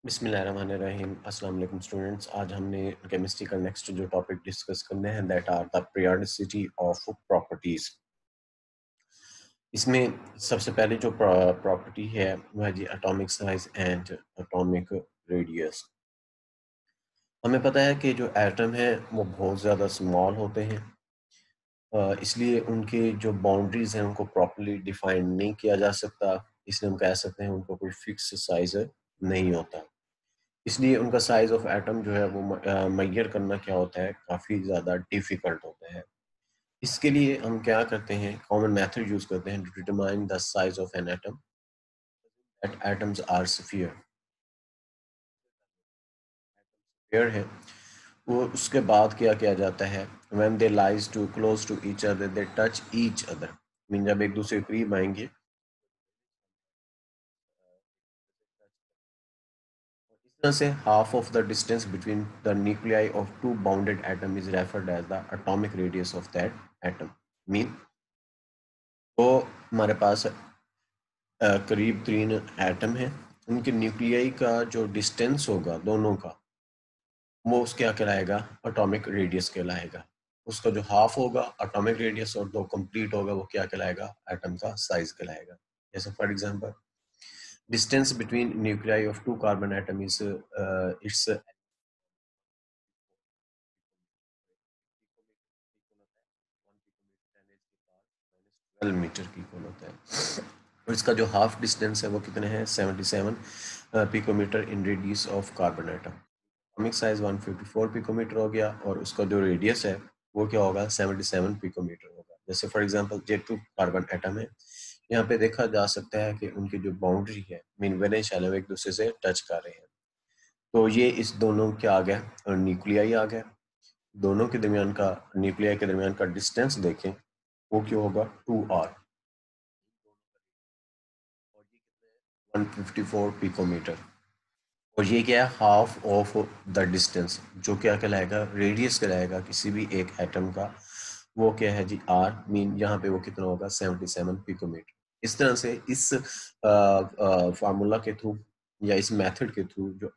बिस्मिल्लाहिर्रहमानिर्रहीम। अस्सलाम वालेकुम स्टूडेंट्स। आज हमने केमिस्ट्री का नेक्स्ट जो टॉपिक डिस्कस करने हैं that are the periodicity of properties. इसमें सबसे पहले जो प्रॉपर्टी है वह है जी atomic size and atomic radius. हमें पता है कि जो एटम है वो बहुत ज़्यादा स्मॉल होते हैं, इसलिए उनके जो बाउंड्रीज हैं उनको प्रॉपर्ली डिफाइन नहीं किया जा सकता। इसलिए हम कह सकते हैं उनको कोई फिक्स साइज नहीं होता। इसलिए उनका साइज ऑफ एटम जो है वो मेजर करना क्या होता है, काफ़ी ज़्यादा डिफ़िकल्ट होता है। इसके लिए हम क्या करते हैं, कॉमन मेथड यूज़ करते हैं to determine the size of an atom that atoms are sphere. Sphere है वो, उसके बाद क्या किया जाता है, when they lies too close to each other they touch each other. Mean जब एक दूसरे के करीब आएंगे, इस तरह से half of the distance between the nuclei of two bounded atom is referred as the atomic radius of that atom. Mean तो हमारे पास करीब 3 एटम है, उनके न्यूक्लियाई का जो डिस्टेंस होगा दोनों का, वो उस क्या कहलाएगा, एटॉमिक रेडियस कहलाएगा। उसका जो हाफ होगा एटॉमिक रेडियस और दो कंप्लीट होगा वो क्या कहलाएगा, एटम का साइज कहलाएगा। जैसे for example distance between nuclei of two carbon atom is its 12 metre की इक्वल होता है। और इसका जो हाफ डिस्टेंस है वो कितने हैं, 77 picometre in radius of carbon atom. Atomic size 154 picometre हो गया और उसका जो रेडियस है वो क्या होगा, 77 पिकोमीटर होगा। जैसे फॉर एग्जांपल ये 2 कार्बन एटम है, यहाँ पे देखा जा सकता है कि उनकी जो बाउंड्री है, मीन वैलेंस शेल एक दूसरे से टच कर रहे हैं। तो ये इस दोनों क्या आ गया, न्यूक्लियाई आ गया। दोनों के दरमियान का, न्यूक्लियाई के दरमियान का डिस्टेंस देखें वो क्या होगा, 2r। 154 पिकोमीटर। और ये क्या है, हाफ ऑफ द डिस्टेंस, जो क्या कहलाएगा, रेडियस कहलाएगा किसी भी एक एटम का। वो क्या है जी, आर। मीन यहाँ पे वो कितना होगा, 77 पिकोमीटर। इस तरह से इस फार्मूला के थ्रू या इस मेथड के थ्रू जो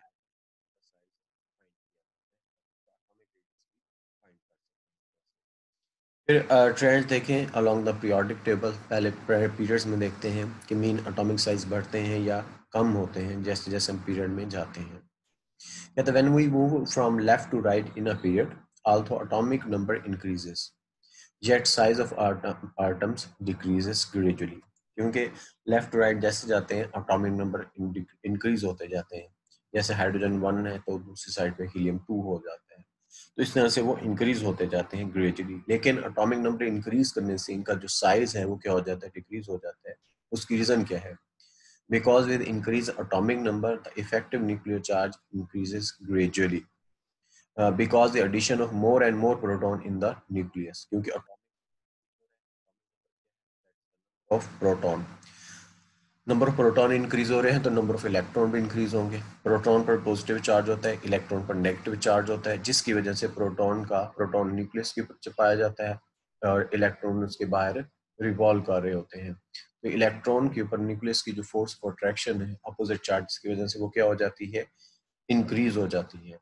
फिर ट्रेंड देखें अलोंग द पीरियोडिक टेबल। पहले पीरियड्स में देखते हैं कि मीन एटॉमिक साइज बढ़ते हैं या कम होते हैं जैसे जैसे हम पीरियड में जाते हैं। कहते हैं, when we move from left to right in a period, although atomic number increases, yet size of atoms decreases gradually। क्योंकि लेफ्ट टू राइट जैसे जाते हैं एटॉमिक नंबर इंक्रीज होते जाते हैं। जैसे हाइड्रोजन 1 है तो दूसरी साइड पे हीलियम 2 हो जाता है। तो इस तरह से वो इंक्रीज होते जाते हैं ग्रेजुअली। लेकिन एटॉमिक नंबर इंक्रीज करने से इनका जो साइज है वो क्या हो जाता है, डिक्रीज हो जाता है। उसकी रीजन क्या है, because with increased atomic number the effective nuclear charge increases gradually, because the addition of more and more proton in the nucleus। क्योंकि of proton, number of proton increase हो रहे हैं तो नंबर ऑफ इलेक्ट्रॉन भी increase होंगे। Proton पर positive charge होता है, इलेक्ट्रॉन पर नेगेटिव चार्ज होता है, जिसकी वजह से प्रोटॉन न्यूक्लियस के ऊपर चिपाया जाता है और इलेक्ट्रॉन उसके बाहर रिवॉल्व कर रहे होते हैं। तो इलेक्ट्रॉन के ऊपर न्यूक्लियस की जो फोर्स ऑफ अट्रैक्शन है अपोजिट चार्ज की वजह से वो क्या हो जाती है, इंक्रीज हो जाती है।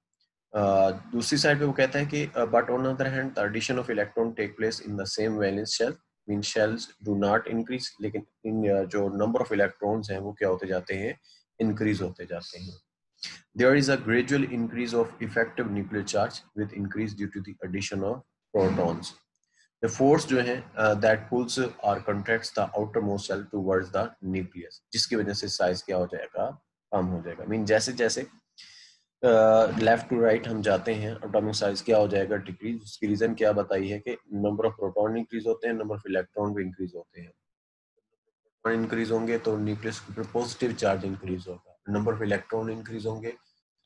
दूसरी साइड पे वो कहता है कि but on other hand the addition of electron take place in the same valence shell, mean shells do not increase. लेकिन इन जो नंबर ऑफ इलेक्ट्रॉन्स हैं वो क्या होते जाते हैं, इंक्रीज होते जाते हैं। There is a gradual increase of effective nuclear charge with increase due to the addition of protons. The force जो है दैट पुल्स और contracts the outer most shell towards the nucleus, जिसकी वजह से साइज क्या हो जाएगा, कम हो जाएगा। मीन जैसे जैसे लेफ्ट टू राइट हम जाते हैं एटॉमिक साइज क्या हो जाएगा, डिक्रीज। उसकी रीजन क्या बताई है कि नंबर ऑफ प्रोटॉन इंक्रीज होते हैं, नंबर ऑफ इलेक्ट्रॉन भी इंक्रीज होते हैं। प्रोटॉन इंक्रीज होंगे तो न्यूक्लियस के ऊपर पॉजिटिव चार्ज इंक्रीज होगा, नंबर ऑफ इलेक्ट्रॉन इंक्रीज होंगे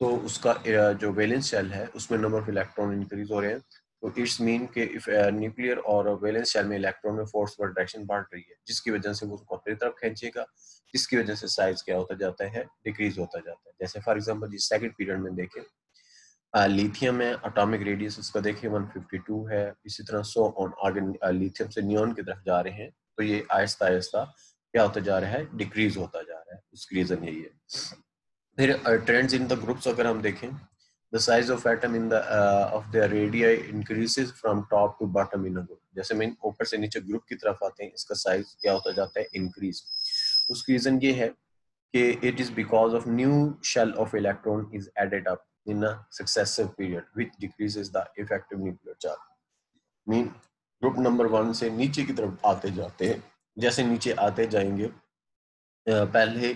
तो उसका जो वैलेंस शेल है उसमें नंबर ऑफ इलेक्ट्रॉन इंक्रीज हो रहे हैं। तो इट्स मीन के इफ न्यूक्लियर और वैलेंस शेल में इलेक्ट्रॉन में फोर्स पर डायरेक्शन बढ़ रही है, जिसकी वजह से वो उसको अपनी तरफ खींचेगा, जिसकी वजह से साइज क्या होता जाता है, डिक्रीज होता जाता है। जैसे फॉर एग्जांपल जिस सेकंड पीरियड में देखें, लिथियम में एटॉमिक रेडियस इसका देखिए 152 है। इसी तरह सो ऑन आगे लिथियम से नियोन की तरफ जा रहे हैं तो ये आहिस्ता आहिस्ता क्या होता जा रहा है, डिक्रीज होता जा रहा है। उसकी रीजन यही है। फिर ट्रेंड्स इन द ग्रुप्स अगर हम देखें, the size of atom in the of the radii increases from top to bottom in a group. जैसे मैं ऊपर से नीचे ग्रुप की तरफ आते हैं, इसका साइज क्या होता जाता है, इंक्रीज। उसकी रीजन ये है कि it is because of new shell of electron is added up in a successive period which decreases the effective nuclear charge. Mean group number 1 से नीचे की तरफ आते जाते हैं, जैसे नीचे आते जाएंगे पहले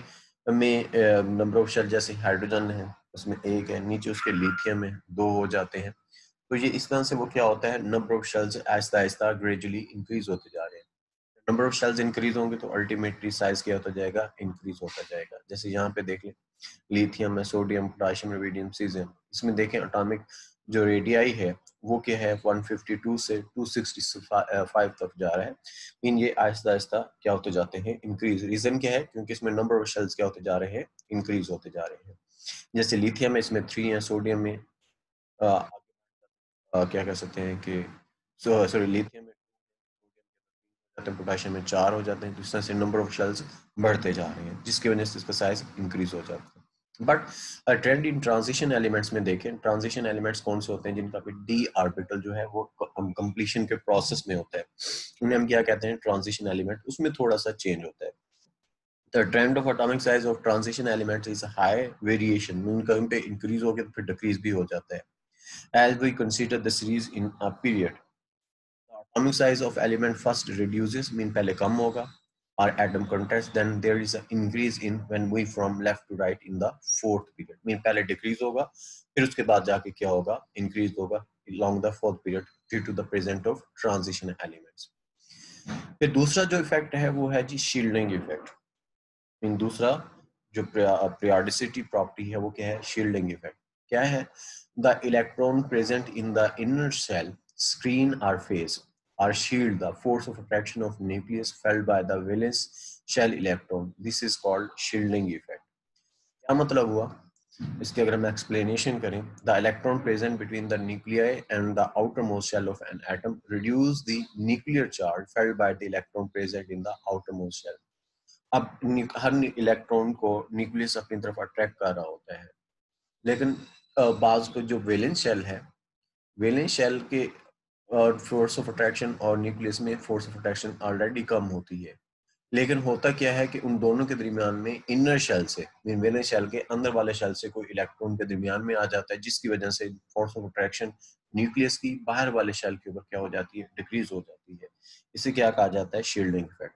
में नंबर ऑफ शेल जैसे हाइड्रोजन है उसमें एक है, नीचे उसके लिथियम है, दो हो जाते हैं। तो ये इस तरह से वो क्या होता है, number of shells Aahista Aahista gradually increase होते जा रहे हैं। नंबर ऑफ शेल्स इंक्रीज होंगे तो अल्टीमेटली साइज क्या होता जाएगा, इंक्रीज होता जाएगा। जैसे यहाँ पे देख लें, लिथियम है, सोडियम, पोटाशियम, रुबिडियम, सीजियम, इसमें देखें एटॉमिक जो रेडियाई है वो क्या है 152 से 265 तक जा रहा है। इन ये आहिस्ता आहिस्ता क्या होते जाते हैं, इंक्रीज। रीजन क्या है, क्योंकि इसमें नंबर ऑफ शेल्स क्या होते जा रहे हैं, इंक्रीज होते जा रहे हैं। जैसे लिथियम में इसमें 3 है, सोडियम में क्या कह सकते हैं कि सॉरी लिथियम में जाते हैं, पोटाशियम में 4 हो जाते हैं। तो इस तरह से नंबर ऑफ शेल्स बढ़ते जा रहे हैं, जिसकी वजह से इसका साइज इंक्रीज हो जाता है। But trend in transition elements में देखें, ट्रांजिशन एलिमेंट्स कौन से होते हैं जिनका भी डी ऑर्बिटल जो है वो कंप्लीशन के प्रोसेस में होता है, उन्हें हम क्या कहते हैं, ट्रांजिशन एलिमेंट। उसमें थोड़ा सा चेंज होता है। The trend of atomic size of transition elements is high variation, उनका पे इंक्रीज हो गया तो फिर डिक्रीज भी हो जाता है। As we consider the series in a period, atomic size of element first reduces, mean पहले कम होगा, or atom contents, then there is an increase in when we from left to right in the fourth period, mean पहले decrease होगा फिर उसके बाद जाके क्या होगा, increase होगा along the fourth period due to the presence of transition elements। फिर दूसरा जो इफेक्ट है वो है जी शील्डिंग इफेक्ट। मीन दूसरा जो periodicity प्रॉपर्टी है वो क्या है, शील्डिंग इफेक्ट। क्या है, the electron present in the inner shell screen or phase or shield the force of attraction of nucleus felt by the valence shell electron, this is called shielding effect। क्या मतलब हुआ, इसके अगर हम explanation करें, the electron present between the nuclei and the outer most shell of an atom reduce the nuclear charge felt by the electron present in the outer most shell. अब हर electron को न्यूक्लियस अपनी तरफ attract कर रहा होता है, लेकिन बाज को जो वैलेंस शेल है, वैलेंस शेल के और फोर्स ऑफ अट्रैक्शन और न्यूक्लियस में फोर्स ऑफ अट्रैक्शन ऑलरेडी कम होती है। लेकिन होता क्या है कि उन दोनों के दरमियान में इनर शेल से, वैलेंस शेल के अंदर वाले शेल से कोई इलेक्ट्रॉन के दरमियान में आ जाता है, जिसकी वजह से फोर्स ऑफ अट्रैक्शन न्यूक्लियस की बाहर वाले शेल के ऊपर क्या हो जाती है, डिक्रीज हो जाती है। इसे क्या कहा जाता है, shielding effect.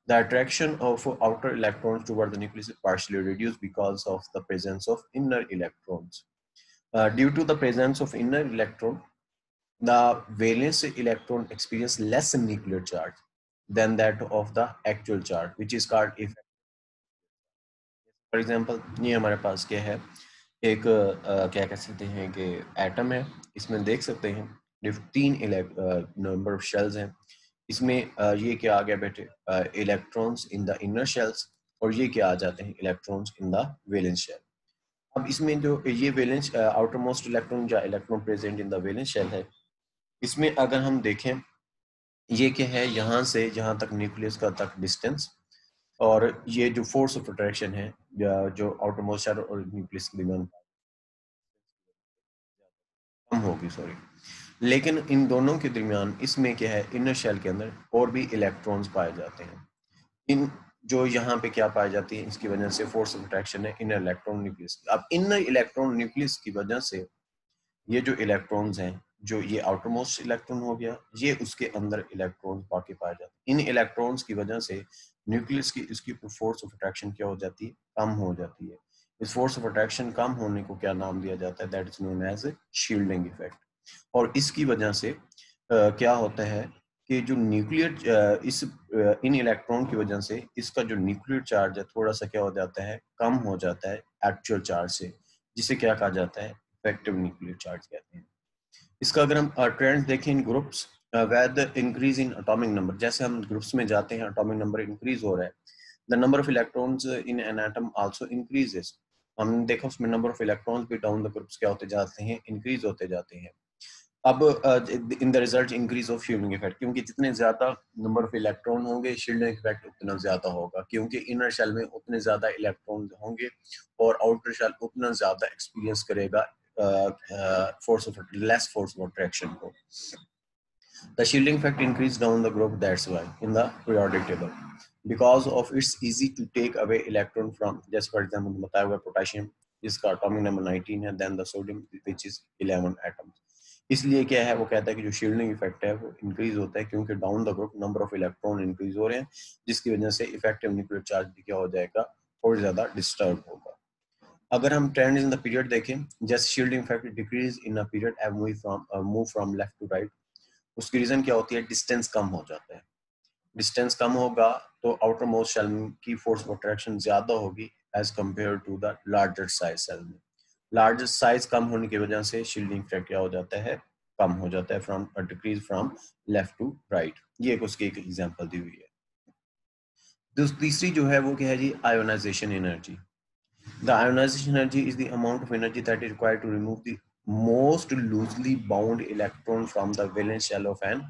The attraction of outer electrons toward the nucleus is partially reduced because of the presence of inner electrons. Due to the presence of inner electron, the valence electron experience less nuclear charge than that of the actual charge, which is called effect। For example, ये हमारे पास क्या है, एक क्या कह सकते हैं कि एटम है, इसमें देख सकते हैं 3 नंबर ऑफ शेल्स हैं। इसमें ये क्या आ गया बेटे, electrons in the inner shells, और ये क्या आ जाते हैं, electrons in the valence shell. अब इसमें जो ये वैलेंस आउटर मोस्ट इलेक्ट्रॉन या electron present in the valence shell है, इसमें अगर हम देखें ये क्या है, यहाँ से यहाँ तक न्यूक्लियस का तक डिस्टेंस, और ये जो फोर्स ऑफ अट्रैक्शन है जो आउटर मोस्ट शेल और न्यूक्लियस के दरमियान कम होगी, सॉरी। लेकिन इन दोनों के दरमियान इसमें क्या है, इनर शेल के अंदर और भी इलेक्ट्रॉन्स पाए जाते हैं। इन जो यहाँ पे क्या पाई जाती है, इसकी वजह से फोर्स ऑफ अट्रैक्शन है इनर इलेक्ट्रॉन न्यूक्लियस। अब इनर इलेक्ट्रॉन न्यूक्लियस की वजह से ये जो इलेक्ट्रॉन्स हैं, जो ये आउटर मोस्ट इलेक्ट्रॉन हो गया, ये उसके अंदर इलेक्ट्रॉन्स बाकी पाए जाते हैं। इन इलेक्ट्रॉन्स की वजह से न्यूक्लियस की इसकी फोर्स ऑफ अट्रैक्शन क्या हो जाती है, कम हो जाती है। इस फोर्स ऑफ अट्रैक्शन कम होने को क्या नाम दिया जाता है, that is known as shielding effect. और इसकी वजह से क्या होता है कि जो न्यूक्लियर इन इलेक्ट्रॉन की वजह से इसका जो न्यूक्लियर चार्ज है थोड़ा सा क्या हो जाता है, कम हो जाता है एक्चुअल चार्ज से, जिसे क्या कहा जाता है, इफेक्टिव न्यूक्लियर चार्ज कहते हैं। इसका अगर हम ट्रेंड देखें in groups, where the increase in atomic number, जैसे हम ग्रुप्स में जाते हैं एटॉमिक नंबर इंक्रीज हो रहा है, the number of electrons in an atom also increases. हमने देखा उसमें नंबर ऑफ इलेक्ट्रॉन्स भी डाउन द ग्रुप्स क्या होते जाते हैं, इंक्रीज होते जाते हैं। अब in the result increase of shielding effect, क्योंकि जितने ज्यादा नंबर ऑफ इलेक्ट्रॉन होंगे शील्डिंग इफेक्ट उतना ज्यादा होगा, क्योंकि इनर शेल में उतने ज्यादा इलेक्ट्रॉन होंगे और आउटर शेल उतना ज्यादा एक्सपीरियंस करेगा force of less force of attraction को. The shielding effect increase down the group, that's why in the periodic table, because of it's easy to take away electron from, just for example बताया हुआ potassium जिसका atomic number 19 है, then the sodium which is 11 atoms. इसलिए क्या है, वो कहता है कि जो शील्डिंग इफेक्ट है वो इंक्रीज होता है क्योंकि down the group number of electron increase हो रहे हैं, जिसकी वजह से इफेक्टिव न्यूक्लियर चार्ज भी क्या हो जाएगा, और ज्यादा डिस्टर्ब होगा. अगर हम ट्रेंड इन द पीरियड देखें, just shielding effect decrease in a period as move from left to right, उसकी रीजन क्या होती है, डिस्टेंस कम हो जाता है. डिस्टेंस कम होगा तो आउटर मोस्ट शेल की फोर्स ऑफ अट्रैक्शन ज्यादा होगी as compared to the larger size cell में. लार्जर साइज कम होने की वजह से शील्डिंग इफेक्ट क्या हो जाता है, कम हो जाता है, from decrease from left to right. ये उसकी एक एग्जांपल दी हुई है. तीसरी जो है वो क्या है जी, ionization energy. The ionization energy is the amount of energy that is required to remove the most loosely bound electron from the valence shell of an.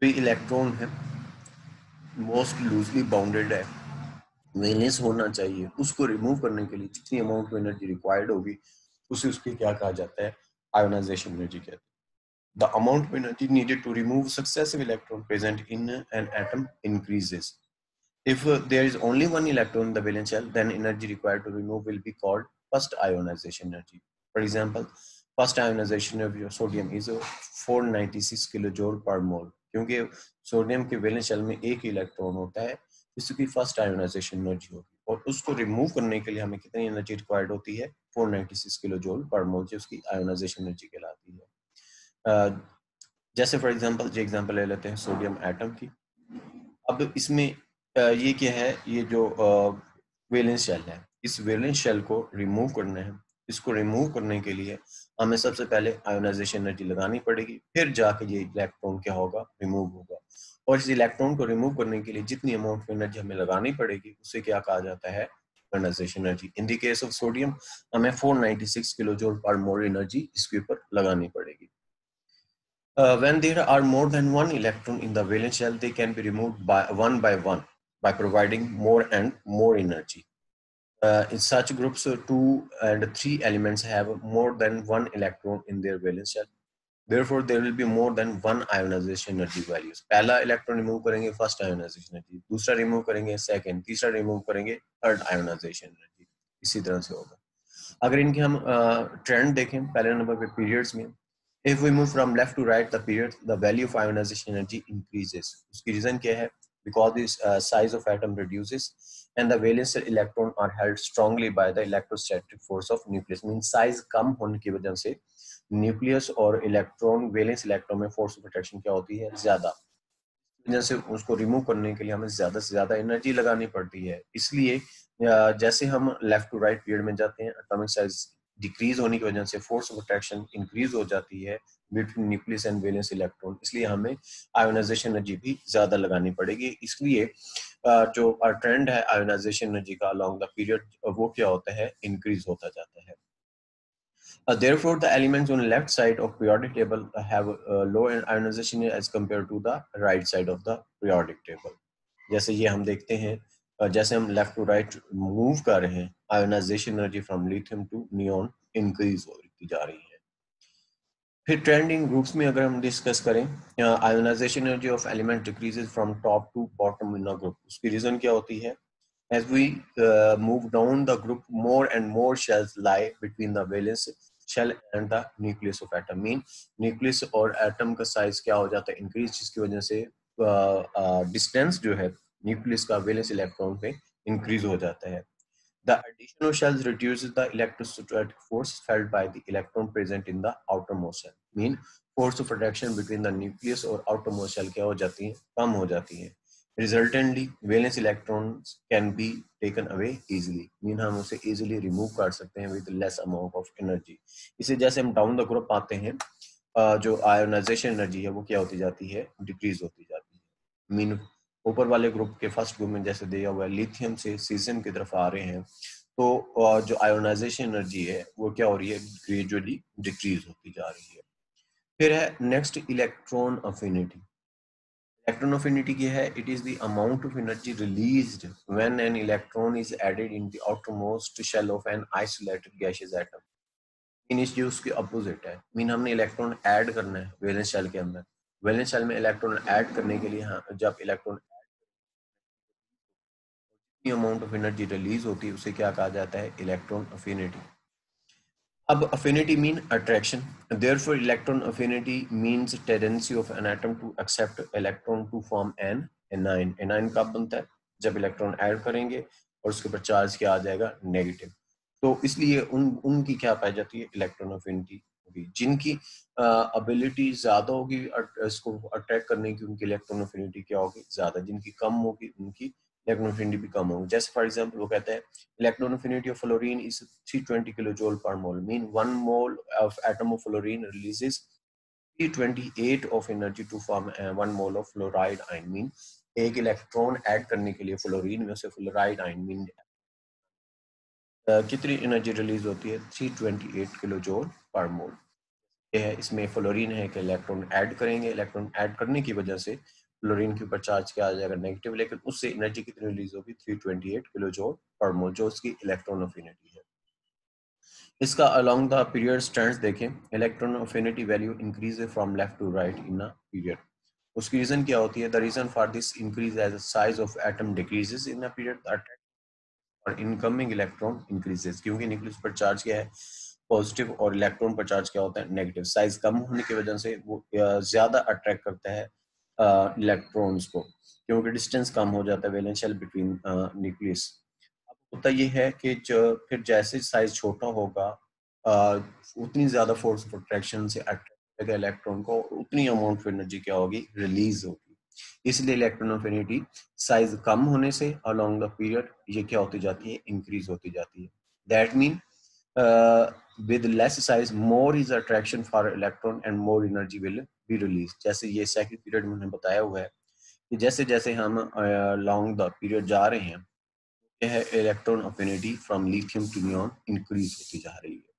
जो इलेक्ट्रॉन है मोस्ट लूजली बाउंडेड है, वैलेंस होना चाहिए, उसको remove करने के लिए जितनी अमाउंट ऑफ एनर्जी रिक्वायर्ड होगी उसे उसकी क्या कहा जाता है, आयोनाइजेशन एनर्जी कहते हैं. The amount of energy needed to remove successive electron present in an atom increases. If there is only one electron in the valence shell, then energy required to remove will be called first ionization energy. For example, first ionization of your sodium is 496 kilojoule per mole. क्योंकि sodium के valence shell में एक electron होता है, इसकी first ionization energy होगी, और उसको रिमूव करने के लिए हमें कितनी एनर्जी रिक्वायर्ड होती है, 496 किलोजूल पर मोल, जो उसकी आयोनाइजेशन एनर्जी कहलाती है. जैसे फॉर एग्जांपल जो एग्जांपल ले लेते हैं सोडियम एटम की. अब इसमें ये क्या है, ये जो वैलेंस शेल है, इस वैलेंस शेल को रिमूव करना है. इसको रिमूव करने के लिए हमें सबसे पहले आयोनाइजेशन एनर्जी लगानी पड़ेगी, फिर जाके ये इलेक्ट्रॉन क्या होगा, रिमूव होगा. और इस इलेक्ट्रॉन को रिमूव करने के लिए जितनी अमाउंट ऑफ एनर्जी हमें लगानी पड़ेगी उसे क्या कहा जाता है, ionisation energy. In the case of sodium हमें 496 किलोजूल पर मोल एनर्जी इसके ऊपर लगानी पड़ेगी. When there are more than one electron in the valence shell, they can be removed by one by providing more and more energy. In such groups, 2 and 3 elements have more than one electron in their valence shell. Therefore, there will be more than one ionization energy values. पहला electron remove करेंगे first ionization energy, दूसरा remove करेंगे second, तीसरा remove करेंगे third ionization energy. इसी तरह से होगा. अगर इनके हम ट्रेंड देखें पहले नंबर पे पीरियड्स में, if we move from left to right the period, the value of ionization energy increases. उसकी रीजन क्या है, because the size of atom reduces and the valence electron are held strongly by the electrostatic force of nucleus. means size कम होने की वजह से nucleus और electron, valence electron में force of attraction क्या होती है, ज्यादा. वजह से उसको रिमूव करने के लिए हमें ज्यादा से ज्यादा एनर्जी लगानी पड़ती है. इसलिए जैसे हम लेफ्ट टू राइट पीरियड में जाते हैं, एटॉमिक साइज डिक्रीज होने की वजह से फोर्स ऑफ अट्रैक्शन इंक्रीज हो जाती है between nucleus and valence electron, इसलिए हमें आयोनाइजेशन एनर्जी भी ज्यादा लगानी पड़ेगी. इसलिए जो ट्रेंड है आयोनाइजेशन एनर्जी का अलोंग द पीरियड, वो क्या होता है, इंक्रीज होता जाता है. Therefore, the elements on the left side of periodic table have low ionization as compared to the right side of the periodic table. जैसे ये हम देखते हैं, जैसे हम लेफ्ट टू राइट मूव कर रहे हैं, ionisation energy from lithium to neon increase होती जा रही है. फिर ट्रेंडिंग ग्रुप्स में अगर हम डिस्कस करें, ionisation energy of element decreases from top to bottom in a group. उसकी रीजन क्या होती है, as we move down the group, more and more shells lie between the valence shell and the nucleus of atom. mean nucleus और atom का size क्या हो जाता है, increase, जिसकी वजह से distance जो है nucleus का valence electron पे increase हो जाता है. The addition of shells reduces the electrostatic force felt by the electron present in the outermost shell. mean force of attraction between the nucleus और outermost shell क्या हो जाती है, कम हो जाती है. Resultantly, valence electrons can be taken away easily. mean हम उसे easily remove कर सकते हैं with less amount of energy. इसे जैसे हम down the group आते हैं, जो ionization energy है वो क्या होती जाती है, decrease होती जाती है. mean ऊपर वाले ग्रुप के फर्स्ट ग्रुप में जैसे दिया हुआ है लिथियम से सीजियम की तरफ आ रहे हैं, तो जो आयोनाइजेशन एनर्जी है वो क्या हो रही है, ग्रेजुअली डिक्रीज होती जा रही है। फिर है next electron affinity. Electron affinity क्या है, it is the amount of energy released when an electron is added in the outermost shell of an isolated gaseous atom. Mean इस जो उसके अपोजिट है, मीन हमने इलेक्ट्रॉन ऐड करना है valence shell के अंदर। वैलेंस शेल में इलेक्ट्रॉन ऐड करने के लिए जब electron amount of energy release होती है उसे क्या कहा जाता है, इलेक्ट्रॉन अफिनिटी। अब affinity mean attraction. Therefore, electron affinity means tendency of an atom to accept electron to form an anion. Anion कब बनता है, जब इलेक्ट्रॉन ऐड करेंगे और उसके ऊपर चार्ज क्या आ जाएगा, नेगेटिव। तो इसलिए उनकी क्या पाई जाती है, इलेक्ट्रॉन अफिनिटी होगी। जिनकी अबिलिटी ज्यादा होगी इसको अट्रैक्ट करने की, उनकी इलेक्ट्रॉन अफिनिटी क्या होगी, ज्यादा। जिनकी कम होगी उनकी इलेक्ट्रॉन अफिनिटी भी कम होगी। जैसे फॉर एग्जांपल वो कहता है electron affinity of fluorine is 320 kilojoule per mole, mean 1 mole of atom of fluorine releases 328 of energy to form 1 mole of fluoride ion, mean एक इलेक्ट्रॉन ऐड करने के लिए फ्लोरीन में से फ्लोराइड आयन मीन कितनी एनर्जी रिलीज होती है, 328 kilo joule पर मोल। ये है, इसमें फ्लोरीन है कि इलेक्ट्रॉन ऐड करेंगे, इलेक्ट्रॉन ऐड करने की वजह से फ्लोरीन के ऊपर चार्ज क्या आ जाएगा, नेगेटिव, लेकिन उससे एनर्जी कितनी रिलीज होगी, 328 किलो जूल पर मोल, जो उसकी इलेक्ट्रॉन अफिनिटी है। इसका अलोंग द पीरियड स्ट्रेंड्स देखें, electron affinity value increase from left to right in a period. उसकी रीजन क्या होती है, the reason for this increase as size of atom decreases in a period और incoming electron increases, क्योंकि nucleus पर charge क्या है, पॉजिटिव, और इलेक्ट्रॉन पर चार्ज क्या होता है, नेगेटिव। साइज कम होने की वजह से वो ज्यादा अट्रैक्ट करता है इलेक्ट्रॉन्स को, क्योंकि डिस्टेंस कम हो जाता है वैलेंस शेल बिटवीन न्यूक्लियस। होता ये है कि जो फिर जैसे साइज छोटा होगा उतनी ज्यादा फोर्स ऑफ अट्रैक्शन से अट्रैक्ट करेगा इलेक्ट्रॉन को, उतनी अमाउंट ऑफ एनर्जी क्या होगी, रिलीज होगी। इसलिए इलेक्ट्रॉन अफिनिटी साइज कम होने से अलोंग द पीरियड ये क्या होती जाती है, इंक्रीज होती जाती है। That mean with less size more is attraction for electron and more energy will be released। जैसे ये सेकंड पीरियड में बताया हुआ है कि जैसे जैसे हम along द पीरियड जा रहे हैं, यह electron affinity from lithium to neon increase होती जा रही है।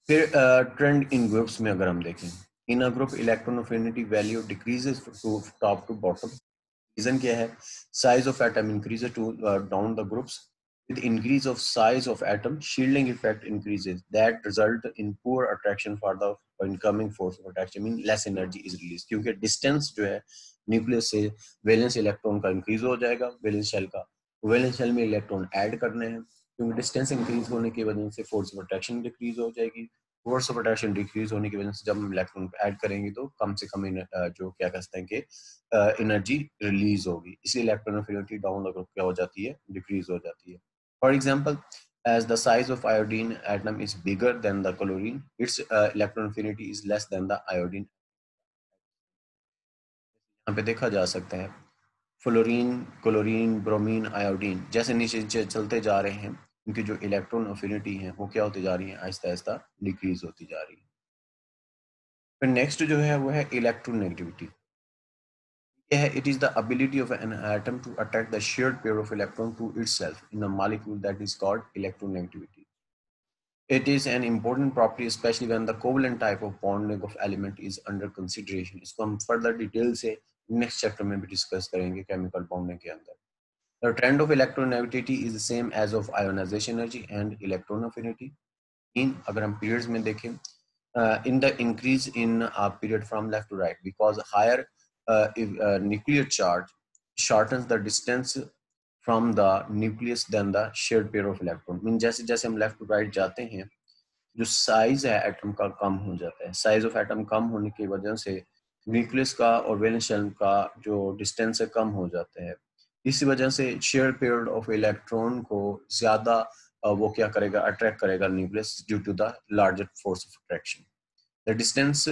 फिर ट्रेंड इन ग्रुप्स में अगर हम देखें, in a group electron affinity value decreases to top to bottom. Reason क्या है, size of atom increases to down the groups. with increase of size of atom shielding effect increases that result in poor attraction for the incoming force of attraction, mean less energy is released, क्योंकि distance जो है nucleus से valence electron का increase हो जाएगा, valence shell का, valence shell में electron add करने हैं, क्योंकि डिस्टेंस इंक्रीज होने की वजह से फोर्स ऑफ अट्रैक्शन डिक्रीज हो जाएगी। फोर्स ऑफ अट्रैक्शन डिक्रीज होने की वजह से जब हम इलेक्ट्रॉन ऐड करेंगे तो कम से कम जो क्या कहते हैं कि एनर्जी रिलीज होगी, इसलिए electron affinity down the group क्या हो जाती है, डिक्रीज हो जाती है। For example, as the size of iodine atom is bigger than the chlorine, its electron affinity is less than the iodine। यहाँ पे देखा जा सकता है फ्लोरीन, क्लोरीन, ब्रोमीन, आयोडीन जैसे नीचे चलते जा रहे हैं, उनकी जो इलेक्ट्रॉन अफिनिटी है वो क्या होती जा रही है, आहिस्ता आहिस्ता डिक्रीज होती जा रही है। फिर नेक्स्ट जो है वो है इलेक्ट्रोनेगेटिविटी। यह है, it is the ability of an atom to attract the shared pair of electron to itself in a molecule, that is called electronegativity। It is an important property especially when the covalent type of bonding of element is under consideration। इसको हम further detail से next chapter में भी discuss करेंगे chemical bonding के अंदर। The trend of electronegativity is the same as of ionization energy and electron affinity। in अगर हम periods में देखें, in the increase in a period from left to right, because higher nuclear charge shortens the distance from the nucleus than the shared pair of electron। Mean जैसे जैसे हम left to right जाते हैं, जो size है atom का कम हो जाता है। साइज ऑफ एटम कम होने की वजह से न्यूक्लियस का और वैलेंस शेल का जो डिस्टेंस है कम हो जाता है। इसी वजह से शेयर पेयर ऑफ इलेक्ट्रॉन को ज्यादा वो क्या करेगा, अट्रैक्ट करेगा nucleus due to the larger force of attraction. The distance,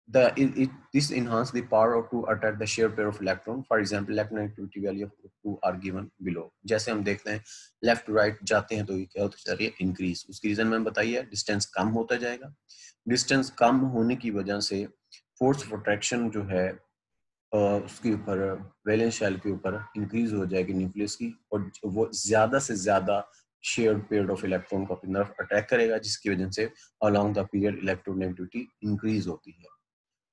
this enhance the power of to attract the shared pair of electron। For example, electronegativity value of group 2 are given below। जैसे हम देखते हैं left to right जाते हैं तो ये क्या होता जा रही है, इंक्रीज। उसकी रीजन मैंने बताइए, डिस्टेंस कम होता जाएगा। डिस्टेंस कम होने की वजह से फोर्स ऑफ अट्रैक्शन जो है उसके ऊपर, वैलेंस शेल के ऊपर इंक्रीज हो जाएगी न्यूक्लियस की, और वो ज्यादा से ज्यादा शेयर्ड पेयर ऑफ इलेक्ट्रॉन को अपनी तरफ अट्रैक्ट करेगा, जिसकी वजह से along the period electronegativity increase होती है।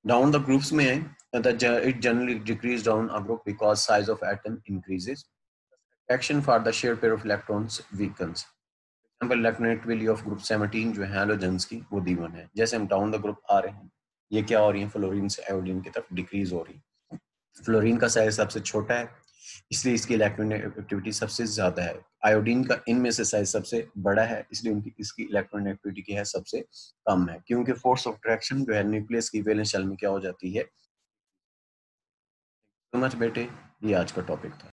डाउन द ग्रुप्स में it generally decrease down a group because size of atom increases. Attraction for the shared pair of electrons weakens. Example electronegativity of group 17 जो है halogens की, वो D1 है। जैसे हम डाउन द ग्रुप आ रहे हैं, ये क्या हो रही है, फ्लोरीन से आयोडीन की तरफ डिक्रीज हो रही है। फ्लोरीन का साइज सबसे छोटा है, इसलिए इसकी इलेक्ट्रोनेगेटिविटी सबसे ज्यादा है। आयोडीन का इनमें से साइज सबसे बड़ा है, इसलिए उनकी इसकी इलेक्ट्रोनेगेटिविटी की है सबसे कम है, क्योंकि फोर्स ऑफ अट्रैक्शन जो है न्यूक्लियस की वैलेंस शेल में क्या हो जाती है। तो मच बेटे, ये आज का टॉपिक था।